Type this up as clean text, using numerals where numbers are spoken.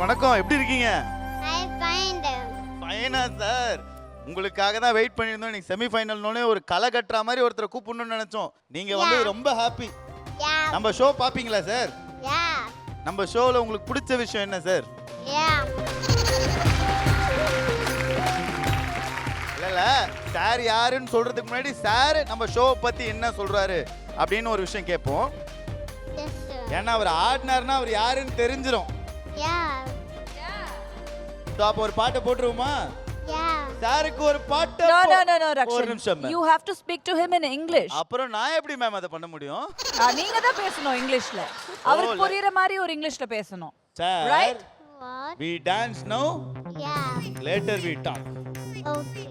வணக்கம். எப்படி இருக்கீங்க? I find ஃபைனா சார். உங்களுக்காக தான் வெயிட் பண்ணியிருந்தோம். நீங்க செமி ஃபைனல்னோனே ஒரு களை கட்டுற மாதிரி ஒருத்தரை கூப்பிடணும்னு நினைச்சோம். நீங்க வந்து ரொம்ப ஹாப்பி. yeah நம்ம ஷோ பாப்பீங்களா சார்? yeah நம்ம ஷோல உங்களுக்கு பிடிச்ச விஷயம் என்ன சார்? yeah இல்ல சார் யாருன்னு சொல்றதுக்கு முன்னாடி சார் நம்ம ஷோ பத்தி என்ன சொல்றாரு அப்படின்னு ஒரு விஷயம் கேட்போம். yes sir. ஏன்னா அவர் ஆடினார்னா அவர் யாருன்னு தெரிஞ்சிடும். yeah அப்போ ஒரு பாட்டை போட்டுருவோமா? yeah சாருக்கு ஒரு பாட்டு. No, ஒரு Rakshan. நிமிஷம் You have to speak to him in English. அப்புறம் நான் எப்படி மேம் அதை பண்ண முடியும்? நீங்க தான் பேசணும் இங்கிலீஷ்ல. அவருக்கு புரியுற மாதிரி ஒரு இங்கிலீஷ்ல பேசணும். Sir Right? what we dance now yeah later we talk. okay